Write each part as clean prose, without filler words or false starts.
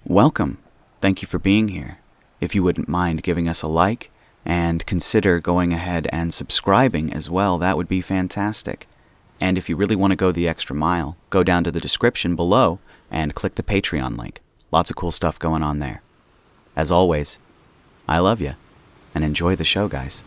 Welcome. Thank you for being here. If you wouldn't mind giving us a like, and consider going ahead and subscribing as well, that would be fantastic. And if you really want to go the extra mile, go down to the description below and click the Patreon link. Lots of cool stuff going on there. As always, I love you, and enjoy the show, guys.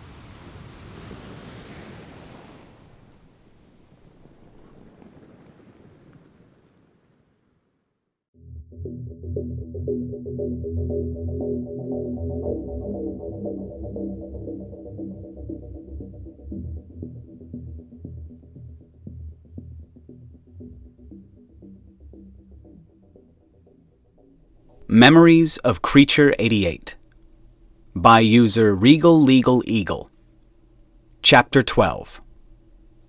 Memories of Creature 88 by user RegalLegalEagle. Chapter 12.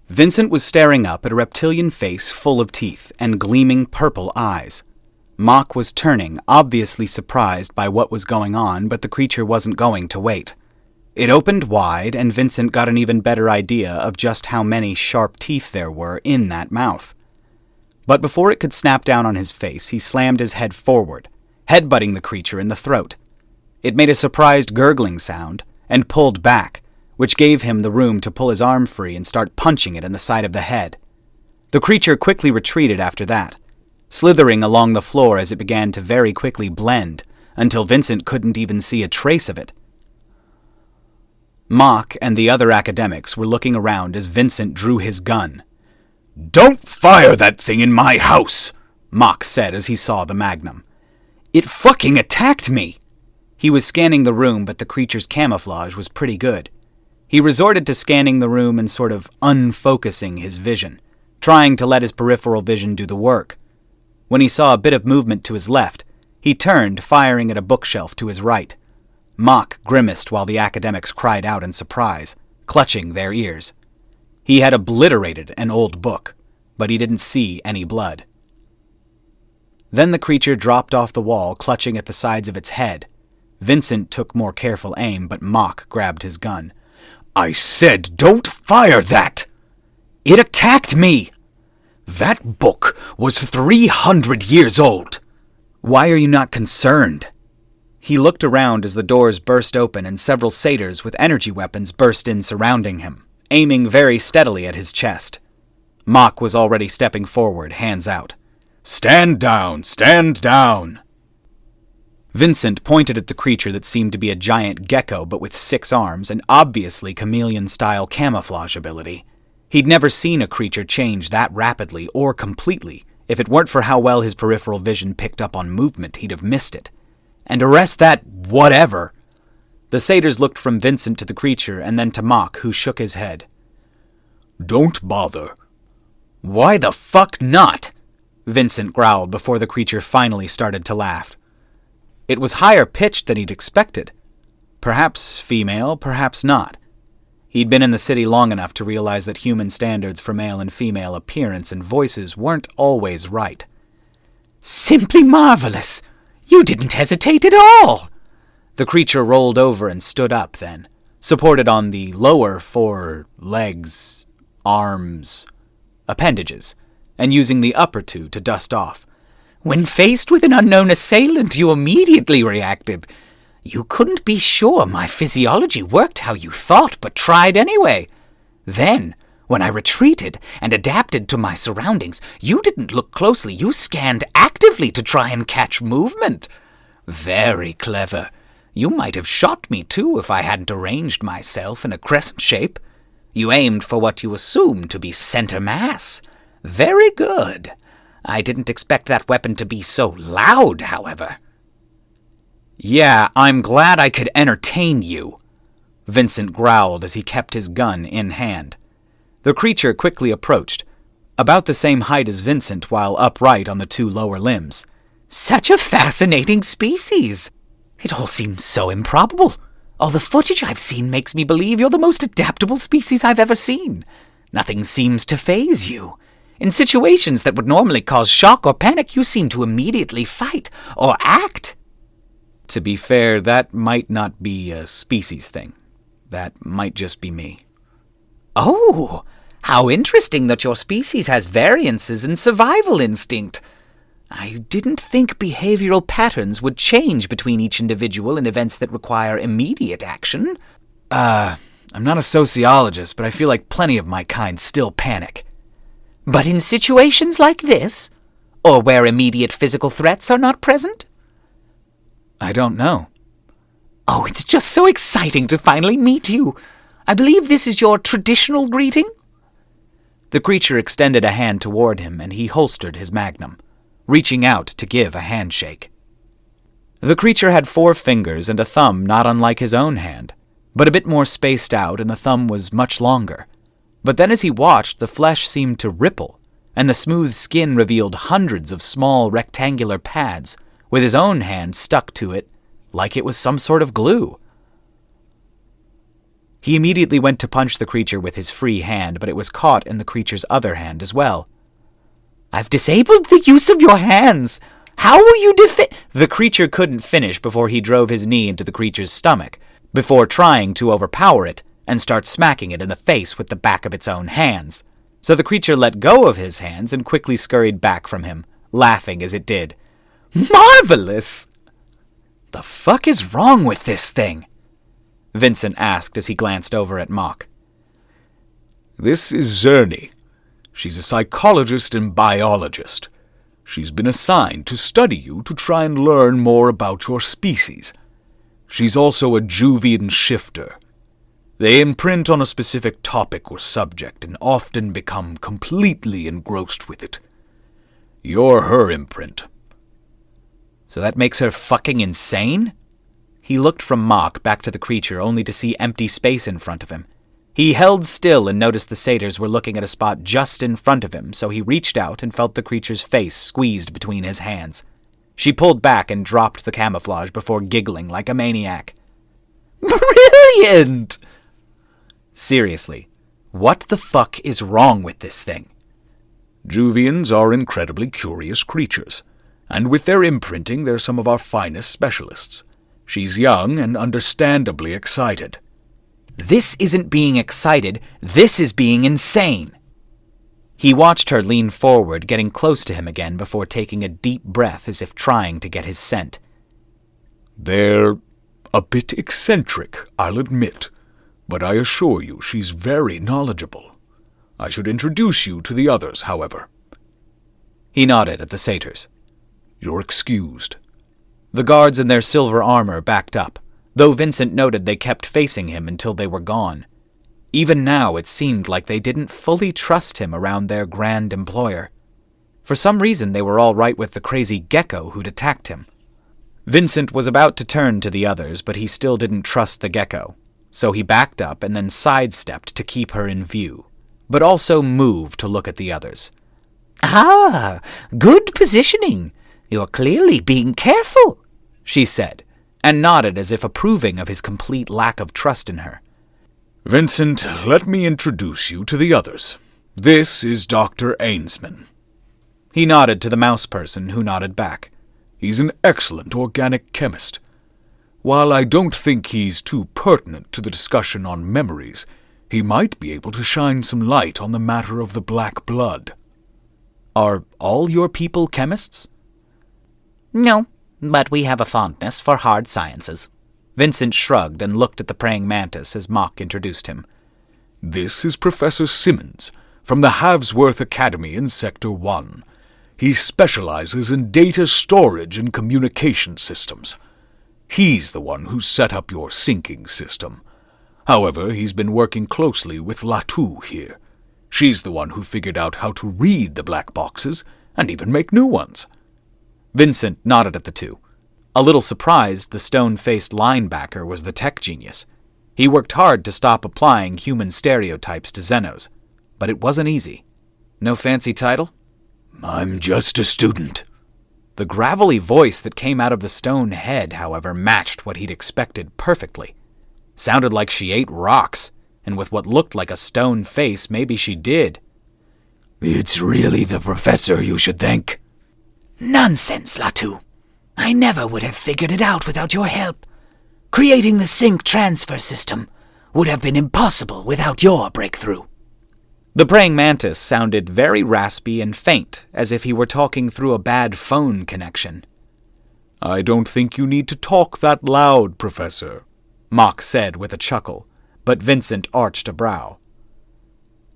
Vincent was staring up at a reptilian face full of teeth and gleaming purple eyes. Mock was turning, obviously surprised by what was going on, but the creature wasn't going to wait. It opened wide, and Vincent got an even better idea of just how many sharp teeth there were in that mouth. But before it could snap down on his face, he slammed his head forward, headbutting the creature in the throat. It made a surprised gurgling sound, and pulled back, which gave him the room to pull his arm free and start punching it in the side of the head. The creature quickly retreated after that, slithering along the floor as it began to very quickly blend, until Vincent couldn't even see a trace of it. Mock and the other academics were looking around as Vincent drew his gun. "Don't fire that thing in my house," Mock said as he saw the magnum. "It fucking attacked me!" He was scanning the room, but the creature's camouflage was pretty good. He resorted to scanning the room and sort of unfocusing his vision, trying to let his peripheral vision do the work. When he saw a bit of movement to his left, he turned, firing at a bookshelf to his right. Mock grimaced while the academics cried out in surprise, clutching their ears. He had obliterated an old book, but he didn't see any blood. Then the creature dropped off the wall, clutching at the sides of its head. Vincent took more careful aim, but Mock grabbed his gun. "I said don't fire that!" "It attacked me!" "That book was 300 years old!" "Why are you not concerned?" He looked around as the doors burst open and several satyrs with energy weapons burst in surrounding him, aiming very steadily at his chest. Mock was already stepping forward, hands out. "Stand down! Stand down!" Vincent pointed at the creature that seemed to be a giant gecko but with 6 arms and obviously chameleon-style camouflage ability. He'd never seen a creature change that rapidly or completely. If it weren't for how well his peripheral vision picked up on movement, he'd have missed it. And arrest that whatever! The satyrs looked from Vincent to the creature and then to Mock, who shook his head. "Don't bother." "Why the fuck not?" Vincent growled before the creature finally started to laugh. It was higher pitched than he'd expected. Perhaps female, perhaps not. He'd been in the city long enough to realize that human standards for male and female appearance and voices weren't always right. "Simply marvelous! You didn't hesitate at all!" The creature rolled over and stood up then, supported on the lower 4 legs, arms, appendages, and using the upper 2 to dust off. "When faced with an unknown assailant, you immediately reacted. You couldn't be sure my physiology worked how you thought, but tried anyway. Then, when I retreated and adapted to my surroundings, you didn't look closely. You scanned actively to try and catch movement. Very clever. You might have shot me, too, if I hadn't arranged myself in a crescent shape. You aimed for what you assumed to be center mass. Very good. I didn't expect that weapon to be so loud, however." "Yeah, I'm glad I could entertain you," Vincent growled as he kept his gun in hand. The creature quickly approached, about the same height as Vincent while upright on the 2 lower limbs. "Such a fascinating species. It all seems so improbable. All the footage I've seen makes me believe you're the most adaptable species I've ever seen. Nothing seems to faze you. In situations that would normally cause shock or panic, you seem to immediately fight or act." To be fair, that might not be a species thing. That might just be me. "Oh, how interesting that your species has variances in survival instinct. I didn't think behavioral patterns would change between each individual in events that require immediate action. I'm not a sociologist, but I feel like plenty of my kind still panic. But in situations like this, or where immediate physical threats are not present? I don't know. Oh, it's just so exciting to finally meet you. I believe this is your traditional greeting? The creature extended a hand toward him, and he holstered his magnum, reaching out to give a handshake. The creature had 4 fingers and a thumb not unlike his own hand, but a bit more spaced out, and the thumb was much longer. But then as he watched, the flesh seemed to ripple, and the smooth skin revealed hundreds of small rectangular pads, with his own hand stuck to it like it was some sort of glue. He immediately went to punch the creature with his free hand, but it was caught in the creature's other hand as well. I've disabled the use of your hands. How will you The creature couldn't finish before he drove his knee into the creature's stomach, before trying to overpower it and start smacking it in the face with the back of its own hands. So the creature let go of his hands and quickly scurried back from him, laughing as it did. Marvelous! The fuck is wrong with this thing? Vincent asked as he glanced over at Mock. This is Jerhyn. She's a psychologist and biologist. She's been assigned to study you to try and learn more about your species. She's also a Juvian shifter. They imprint on a specific topic or subject and often become completely engrossed with it. You're her imprint. So that makes her fucking insane? He looked from Mock back to the creature only to see empty space in front of him. He held still and noticed the satyrs were looking at a spot just in front of him, so he reached out and felt the creature's face squeezed between his hands. She pulled back and dropped the camouflage before giggling like a maniac. Brilliant! Seriously, what the fuck is wrong with this thing? Juvians are incredibly curious creatures, and with their imprinting they're some of our finest specialists. She's young and understandably excited. This isn't being excited, this is being insane. He watched her lean forward, getting close to him again before taking a deep breath as if trying to get his scent. They're a bit eccentric, I'll admit, but I assure you she's very knowledgeable. I should introduce you to the others, however. He nodded at the satyrs. You're excused. The guards in their silver armor backed up, though Vincent noted they kept facing him until they were gone. Even now it seemed like they didn't fully trust him around their grand employer. For some reason they were all right with the crazy gecko who'd attacked him. Vincent was about to turn to the others, but he still didn't trust the gecko, so he backed up and then sidestepped to keep her in view, but also moved to look at the others. Ah, good positioning. You're clearly being careful, she said, and nodded as if approving of his complete lack of trust in her. Vincent, let me introduce you to the others. This is Dr. Ainsman. He nodded to the mouse person, who nodded back. He's an excellent organic chemist. While I don't think he's too pertinent to the discussion on memories, he might be able to shine some light on the matter of the black blood. Are all your people chemists? No, but we have a fondness for hard sciences. Vincent shrugged and looked at the praying mantis as Mock introduced him. This is Professor Simmons from the Havesworth Academy in Sector 1. He specializes in data storage and communication systems. He's the one who set up your syncing system. However, he's been working closely with Latu here. She's the one who figured out how to read the black boxes and even make new ones. Vincent nodded at the two. A little surprised, the stone-faced linebacker was the tech genius. He worked hard to stop applying human stereotypes to Xenos, but it wasn't easy. No fancy title? I'm just a student. The gravelly voice that came out of the stone head, however, matched what he'd expected perfectly. Sounded like she ate rocks, and with what looked like a stone face, maybe she did. It's really the professor you should thank. Nonsense, Latu. I never would have figured it out without your help. Creating the sync transfer system would have been impossible without your breakthrough. The praying mantis sounded very raspy and faint, as if he were talking through a bad phone connection. I don't think you need to talk that loud, Professor, Mock said with a chuckle, but Vincent arched a brow.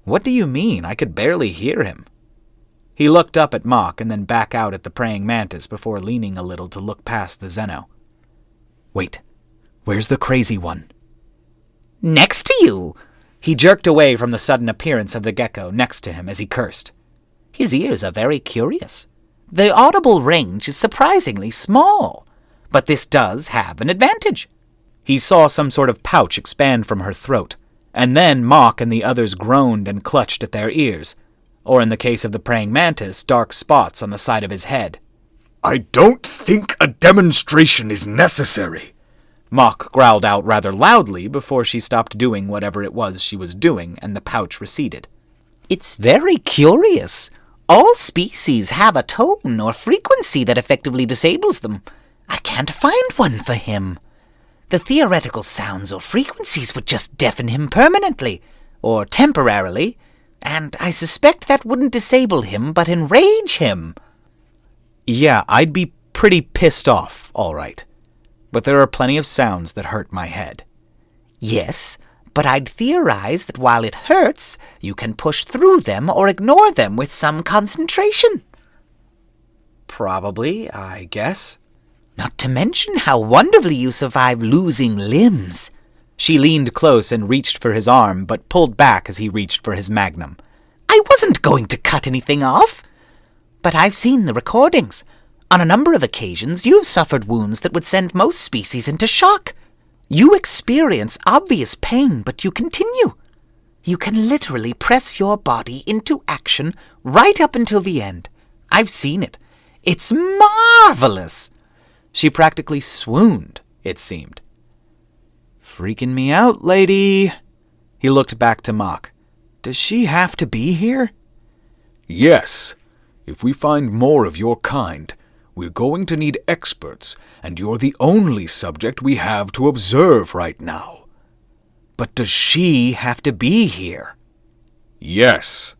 What do you mean? I could barely hear him. He looked up at Mock and then back out at the praying mantis before leaning a little to look past the Zeno. Wait, where's the crazy one? Next to you! He jerked away from the sudden appearance of the gecko next to him as he cursed. His ears are very curious. The audible range is surprisingly small, but this does have an advantage. He saw some sort of pouch expand from her throat, and then Mock and the others groaned and clutched at their ears, or in the case of the praying mantis, dark spots on the side of his head. I don't think a demonstration is necessary, Mock growled out rather loudly before she stopped doing whatever it was she was doing and the pouch receded. It's very curious. All species have a tone or frequency that effectively disables them. I can't find one for him. The theoretical sounds or frequencies would just deafen him permanently, or temporarily, and I suspect that wouldn't disable him but enrage him. Yeah, I'd be pretty pissed off, all right. But there are plenty of sounds that hurt my head. Yes, but I'd theorize that while it hurts, you can push through them or ignore them with some concentration. Probably, I guess. Not to mention how wonderfully you survive losing limbs. She leaned close and reached for his arm, but pulled back as he reached for his magnum. I wasn't going to cut anything off. But I've seen the recordings. On a number of occasions, you've suffered wounds that would send most species into shock. You experience obvious pain, but you continue. You can literally press your body into action right up until the end. I've seen it. It's marvelous. She practically swooned, it seemed. Freaking me out, lady. He looked back to Mock. Does she have to be here? Yes. If we find more of your kind, we're going to need experts, and you're the only subject we have to observe right now. But does she have to be here? Yes.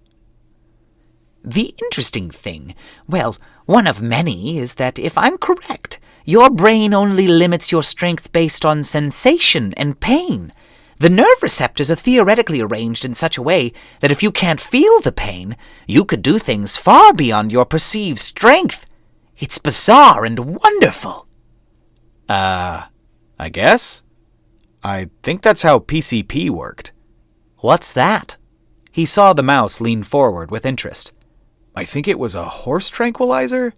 The interesting thing, well, one of many, is that if I'm correct, your brain only limits your strength based on sensation and pain. The nerve receptors are theoretically arranged in such a way that if you can't feel the pain, you could do things far beyond your perceived strength. It's bizarre and wonderful. I guess? I think that's how PCP worked. What's that? He saw the mouse lean forward with interest. I think it was a horse tranquilizer?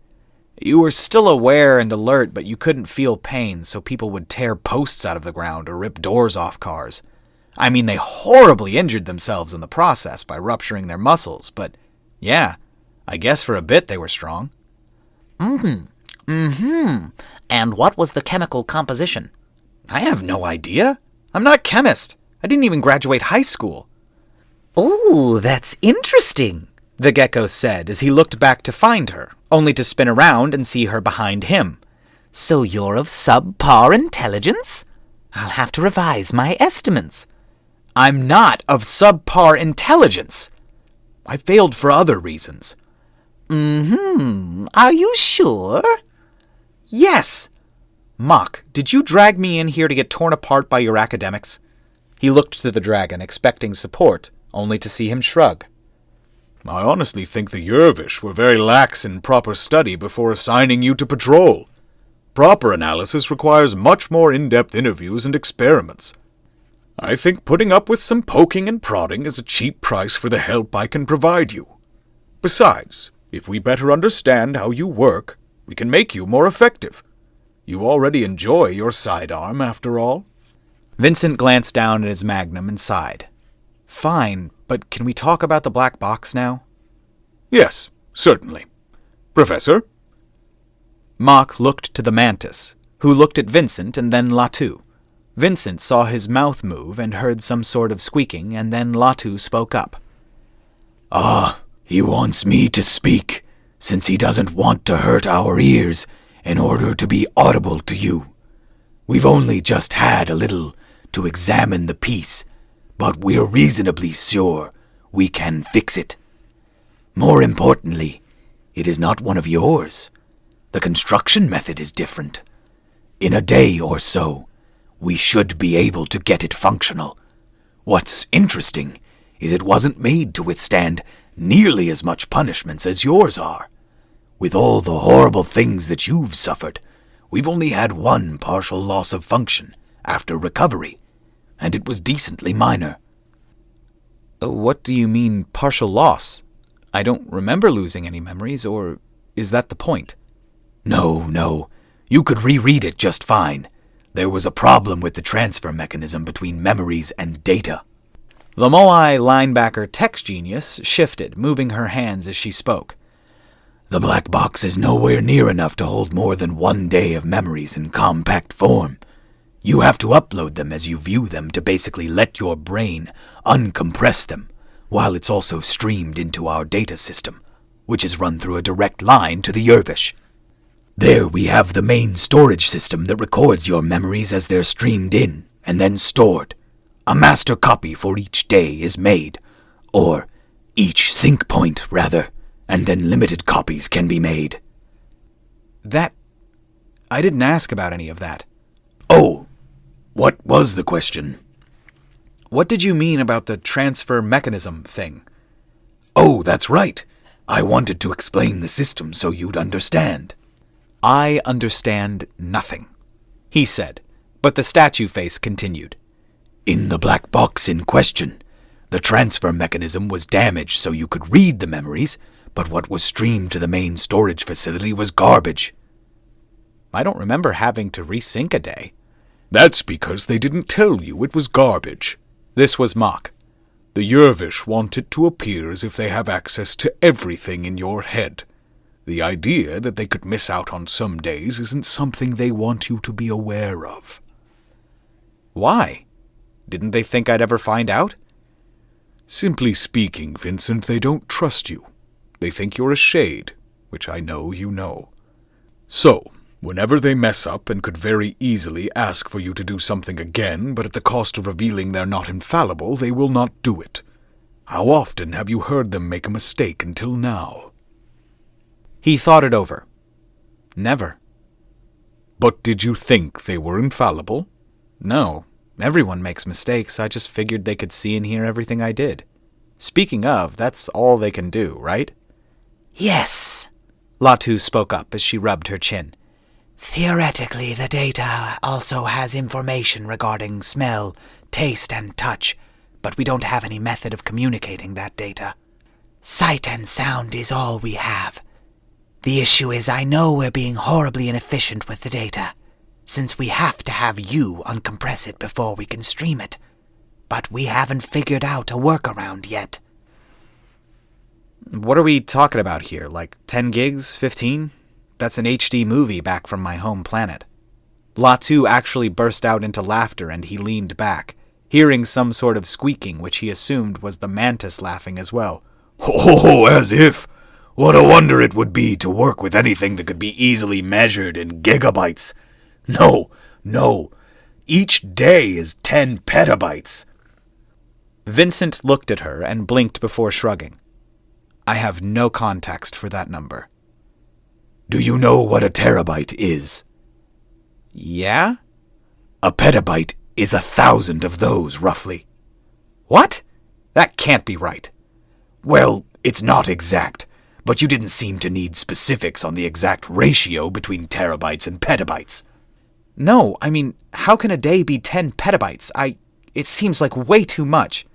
You were still aware and alert, but you couldn't feel pain, so people would tear posts out of the ground or rip doors off cars. I mean, they horribly injured themselves in the process by rupturing their muscles, but yeah, I guess for a bit they were strong. And what was the chemical composition? I have no idea. I'm not a chemist. I didn't even graduate high school. Oh, that's interesting, the gecko said as he looked back to find her, only to spin around and see her behind him. So you're of subpar intelligence? I'll have to revise my estimates. I'm not of subpar intelligence. I failed for other reasons. Are you sure? Yes. Mock, did you drag me in here to get torn apart by your academics? He looked to the dragon, expecting support, only to see him shrug. I honestly think the Yervish were very lax in proper study before assigning you to patrol. Proper analysis requires much more in-depth interviews and experiments. I think putting up with some poking and prodding is a cheap price for the help I can provide you. Besides, if we better understand how you work, we can make you more effective. You already enjoy your sidearm, after all. Vincent glanced down at his magnum and sighed. Fine, but can we talk about the black box now? Yes, certainly. Professor? Mock looked to the mantis, who looked at Vincent and then Latu. Vincent saw his mouth move and heard some sort of squeaking, and then Latu spoke up. He wants me to speak, since he doesn't want to hurt our ears in order to be audible to you. We've only just had a little to examine the piece, but we're reasonably sure we can fix it. More importantly, it is not one of yours. The construction method is different. In a day or so, we should be able to get it functional. What's interesting is it wasn't made to withstand nearly as much punishments as yours are. With all the horrible things that you've suffered, we've only had one partial loss of function after recovery, and it was decently minor. What do you mean, partial loss? I don't remember losing any memories, or is that the point? No. You could reread it just fine. There was a problem with the transfer mechanism between memories and data. The Moai linebacker tech genius shifted, moving her hands as she spoke. The black box is nowhere near enough to hold more than 1 day of memories in compact form. You have to upload them as you view them to basically let your brain uncompress them, while it's also streamed into our data system, which is run through a direct line to the Yervish. There we have the main storage system that records your memories as they're streamed in and then stored. A master copy for each day is made, or each sync point, rather, and then limited copies can be made. I didn't ask about any of that. Oh, what was the question? What did you mean about the transfer mechanism thing? Oh, that's right. I wanted to explain the system so you'd understand. I understand nothing, he said, but the statue face continued. In the black box in question, the transfer mechanism was damaged so you could read the memories, but what was streamed to the main storage facility was garbage. I don't remember having to resync a day. That's because they didn't tell you it was garbage. This was Mock. The Yervish want it to appear as if they have access to everything in your head. The idea that they could miss out on some days isn't something they want you to be aware of. Why? Didn't they think I'd ever find out? Simply speaking, Vincent, they don't trust you. They think you're a shade, which I know you know. So, whenever they mess up and could very easily ask for you to do something again, but at the cost of revealing they're not infallible, they will not do it. How often have you heard them make a mistake until now? He thought it over. Never. But did you think they were infallible? No. Everyone makes mistakes. I just figured they could see and hear everything I did. Speaking of, that's all they can do, right? Yes, Latu spoke up as she rubbed her chin. Theoretically, the data also has information regarding smell, taste, and touch, but we don't have any method of communicating that data. Sight and sound is all we have. The issue is I know we're being horribly inefficient with the data, since we have to have you uncompress it before we can stream it. But we haven't figured out a workaround yet. What are we talking about here? Like 10 gigs? 15? That's an HD movie back from my home planet. Latu actually burst out into laughter and he leaned back, hearing some sort of squeaking which he assumed was the mantis laughing as well. Oh, as if! What a wonder it would be to work with anything that could be easily measured in gigabytes. No. Each day is 10 petabytes. Vincent looked at her and blinked before shrugging. I have no context for that number. Do you know what a terabyte is? Yeah? A petabyte is 1,000 of those, roughly. What? That can't be right. Well, it's not exact, but you didn't seem to need specifics on the exact ratio between terabytes and petabytes. No, I mean, how can a day be 10 petabytes? It seems like way too much.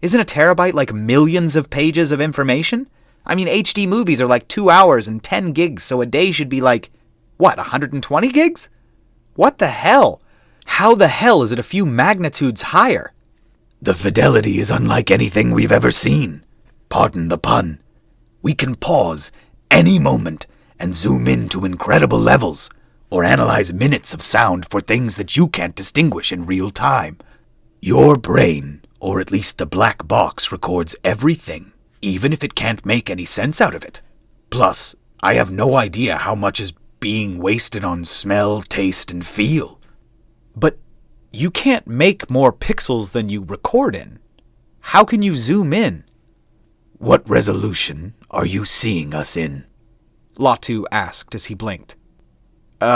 Isn't a terabyte like millions of pages of information? I mean, HD movies are like 2 hours and 10 gigs, so a day should be like, 120 gigs? What the hell? How the hell is it a few magnitudes higher? The fidelity is unlike anything we've ever seen. Pardon the pun. We can pause any moment and zoom in to incredible levels, or analyze minutes of sound for things that you can't distinguish in real time. Your brain, or at least the black box, records everything, even if it can't make any sense out of it. Plus, I have no idea how much is being wasted on smell, taste, and feel. But you can't make more pixels than you record in. How can you zoom in? What resolution are you seeing us in? Latu asked as he blinked. The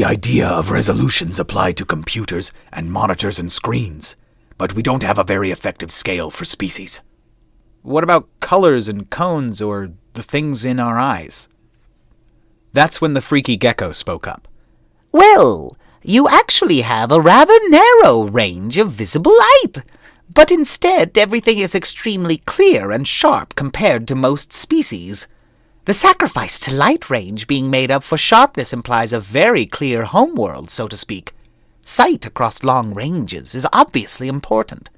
idea of resolutions apply to computers and monitors and screens, but we don't have a very effective scale for species. What about colors and cones or the things in our eyes? That's when the freaky gecko spoke up. Well, you actually have a rather narrow range of visible light, but instead everything is extremely clear and sharp compared to most species. The sacrifice to light range being made up for sharpness implies a very clear homeworld, so to speak. Sight across long ranges is obviously important.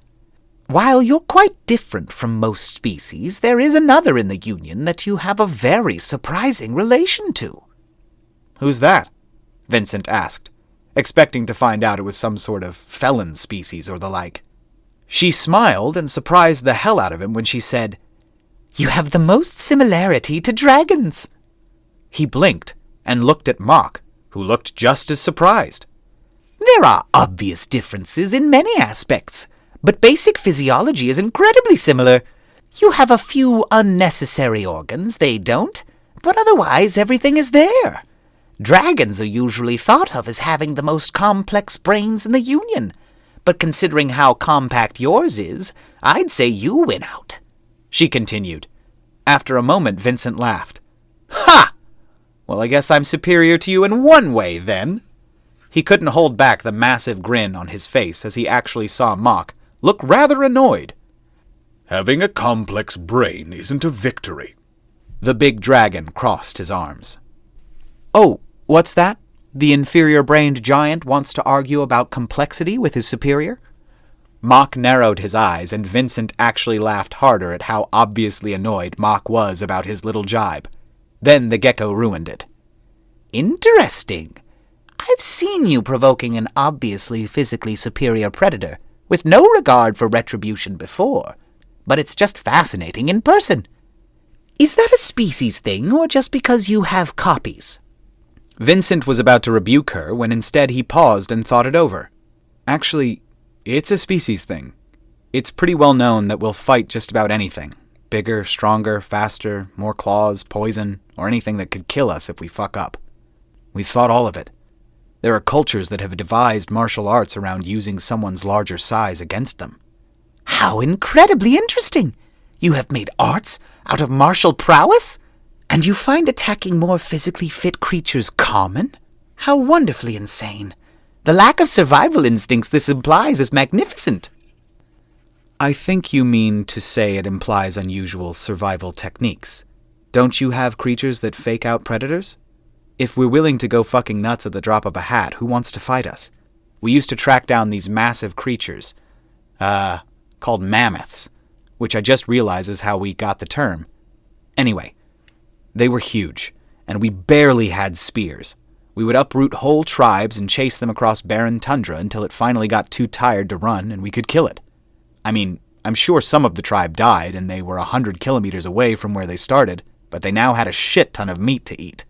While you're quite different from most species, there is another in the Union that you have a very surprising relation to. Who's that? Vincent asked, expecting to find out it was some sort of felon species or the like. She smiled and surprised the hell out of him when she said, You have the most similarity to dragons. He blinked and looked at Mock, who looked just as surprised. There are obvious differences in many aspects, but basic physiology is incredibly similar. You have a few unnecessary organs, they don't, but otherwise everything is there. Dragons are usually thought of as having the most complex brains in the Union, but considering how compact yours is, I'd say you win out. She continued. After a moment, Vincent laughed. Ha! Well, I guess I'm superior to you in one way, then. He couldn't hold back the massive grin on his face as he actually saw Mock look rather annoyed. Having a complex brain isn't a victory. The big dragon crossed his arms. Oh, what's that? The inferior-brained giant wants to argue about complexity with his superior? Mock narrowed his eyes, and Vincent actually laughed harder at how obviously annoyed Mock was about his little jibe. Then the gecko ruined it. Interesting. I've seen you provoking an obviously physically superior predator, with no regard for retribution before, but it's just fascinating in person. Is that a species thing, or just because you have copies? Vincent was about to rebuke her when instead he paused and thought it over. Actually, it's a species thing. It's pretty well known that we'll fight just about anything. Bigger, stronger, faster, more claws, poison, or anything that could kill us if we fuck up. We've fought all of it. There are cultures that have devised martial arts around using someone's larger size against them. How incredibly interesting! You have made arts out of martial prowess? And you find attacking more physically fit creatures common? How wonderfully insane. The lack of survival instincts this implies is magnificent. I think you mean to say it implies unusual survival techniques. Don't you have creatures that fake out predators? If we're willing to go fucking nuts at the drop of a hat, who wants to fight us? We used to track down these massive creatures, called mammoths, which I just realized is how we got the term. Anyway, they were huge, and we barely had spears. We would uproot whole tribes and chase them across barren tundra until it finally got too tired to run and we could kill it. I mean, I'm sure some of the tribe died and they were 100 kilometers away from where they started, but they now had a shit ton of meat to eat.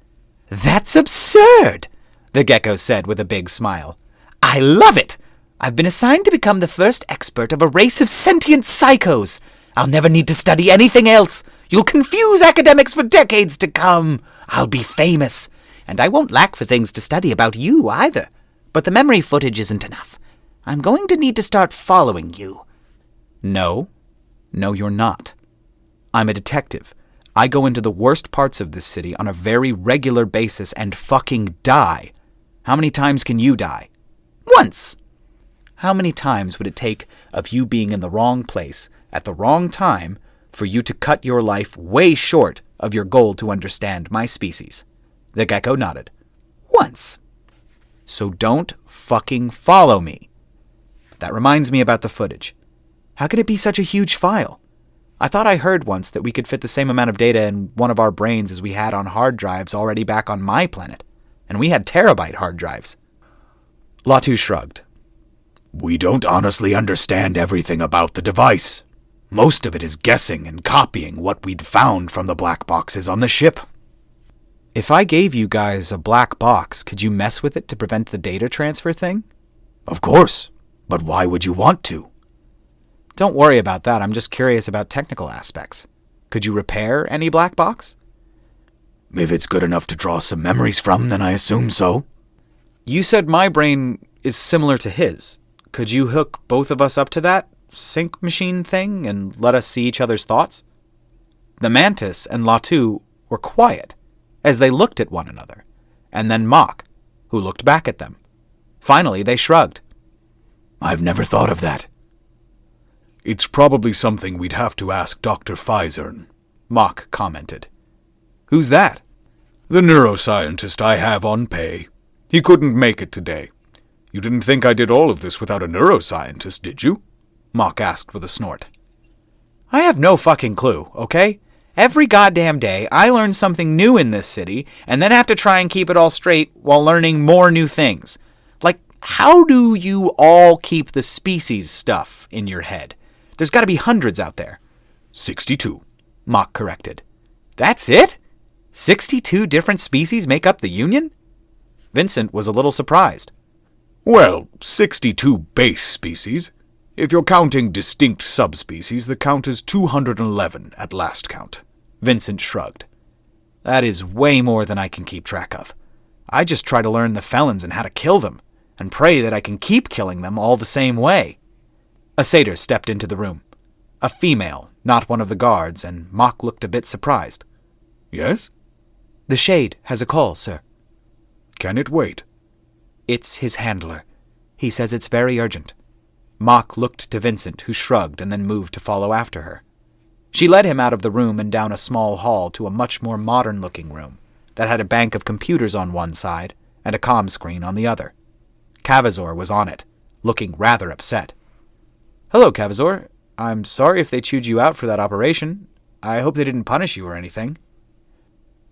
That's absurd, the gecko said with a big smile. I love it! I've been assigned to become the first expert of a race of sentient psychos. I'll never need to study anything else. You'll confuse academics for decades to come. I'll be famous. And I won't lack for things to study about you either. But the memory footage isn't enough. I'm going to need to start following you. No, you're not. I'm a detective. I go into the worst parts of this city on a very regular basis and fucking die. How many times can you die? Once. How many times would it take of you being in the wrong place at the wrong time for you to cut your life way short of your goal to understand my species? The gecko nodded. Once. So don't fucking follow me. That reminds me about the footage. How could it be such a huge file? I thought I heard once that we could fit the same amount of data in one of our brains as we had on hard drives already back on my planet. And we had terabyte hard drives. Latu shrugged. We don't honestly understand everything about the device. Most of it is guessing and copying what we'd found from the black boxes on the ship. If I gave you guys a black box, could you mess with it to prevent the data transfer thing? Of course, but why would you want to? Don't worry about that. I'm just curious about technical aspects. Could you repair any black box? If it's good enough to draw some memories from, then I assume so. You said my brain is similar to his. Could you hook both of us up to that sync machine thing and let us see each other's thoughts? The Mantis and Latu were quiet as they looked at one another, and then Mock, who looked back at them. Finally, they shrugged. I've never thought of that. It's probably something we'd have to ask Dr. Fizern, Mock commented. Who's that? The neuroscientist I have on pay. He couldn't make it today. You didn't think I did all of this without a neuroscientist, did you? Mock asked with a snort. I have no fucking clue, okay? Every goddamn day, I learn something new in this city, and then have to try and keep it all straight while learning more new things. Like, how do you all keep the species stuff in your head? There's got to be hundreds out there. 62, Mock corrected. That's it? 62 different species make up the Union? Vincent was a little surprised. Well, 62 base species. If you're counting distinct subspecies, the count is 211 at last count. Vincent shrugged. That is way more than I can keep track of. I just try to learn the felons and how to kill them, and pray that I can keep killing them all the same way. A satyr stepped into the room. A female, not one of the guards, and Mock looked a bit surprised. Yes? The Shade has a call, sir. Can it wait? It's his handler. He says it's very urgent. Mock looked to Vincent, who shrugged and then moved to follow after her. She led him out of the room and down a small hall to a much more modern-looking room that had a bank of computers on one side and a comm screen on the other. Cavazor was on it, looking rather upset. Hello, Cavazor. I'm sorry if they chewed you out for that operation. I hope they didn't punish you or anything.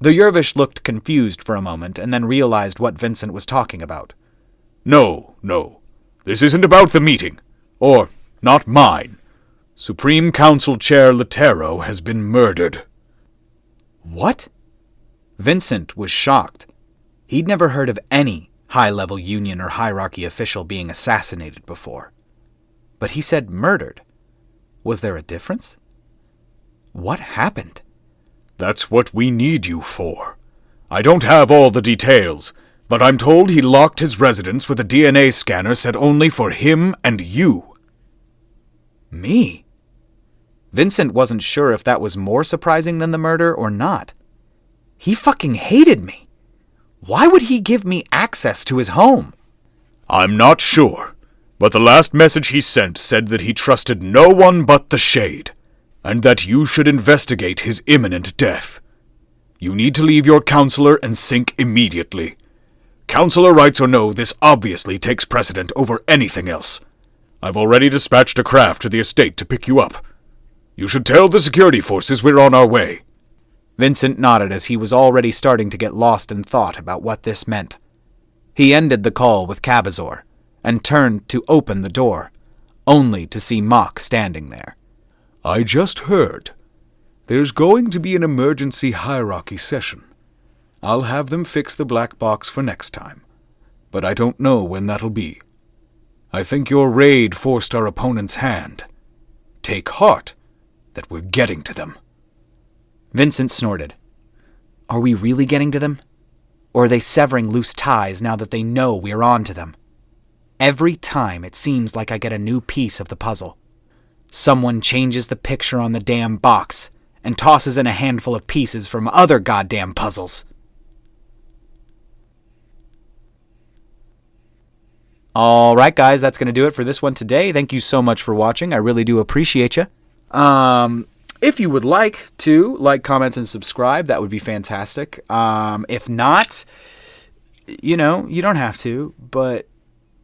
The Yervish looked confused for a moment and then realized what Vincent was talking about. No. This isn't about the meeting. Or, not mine. Supreme Council Chair Latero has been murdered. What? Vincent was shocked. He'd never heard of any high-level Union or hierarchy official being assassinated before. But he said murdered. Was there a difference? What happened? That's what we need you for. I don't have all the details, but I'm told he locked his residence with a DNA scanner set only for him and you. Me? Vincent wasn't sure if that was more surprising than the murder or not. He fucking hated me. Why would he give me access to his home? I'm not sure, but the last message he sent said that he trusted no one but the Shade, and that you should investigate his imminent death. You need to leave your counselor and sync immediately. Counselor rights or no, this obviously takes precedent over anything else. I've already dispatched a craft to the estate to pick you up. You should tell the security forces we're on our way. Vincent nodded as he was already starting to get lost in thought about what this meant. He ended the call with Cavazor and turned to open the door, only to see Mock standing there. I just heard. There's going to be an emergency hierarchy session. I'll have them fix the black box for next time, but I don't know when that'll be. I think your raid forced our opponent's hand. Take heart that we're getting to them. Vincent snorted. Are we really getting to them? Or are they severing loose ties now that they know we're on to them? Every time it seems like I get a new piece of the puzzle. Someone changes the picture on the damn box and tosses in a handful of pieces from other goddamn puzzles. All right, guys, that's going to do it for this one today. Thank you so much for watching. I really do appreciate you. If you would like to like, comment, and subscribe, that would be fantastic. If not, you don't have to, but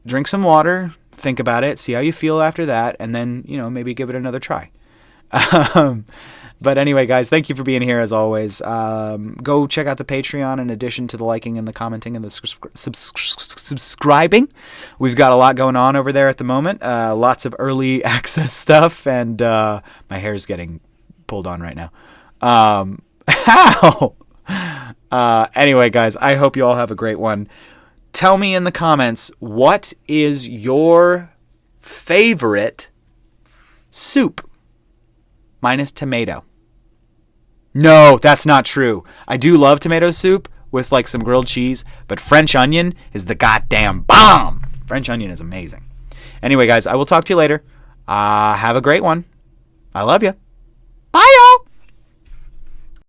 drink some water, think about it, see how you feel after that, and then, maybe give it another try. But anyway, guys, thank you for being here as always. Go check out the Patreon in addition to the liking and the commenting and the subscribing. We've got a lot going on over there at the moment. Lots of early access stuff, and my hair's getting pulled on right now. How? Anyway, guys, I hope you all have a great one. Tell me in the comments, what is your favorite soup minus tomato. No, that's not true. I do love tomato soup with like some grilled cheese, but French onion is the goddamn bomb. French onion is amazing. Anyway, guys, I will talk to you later. Have a great one. I love you. Bye, y'all.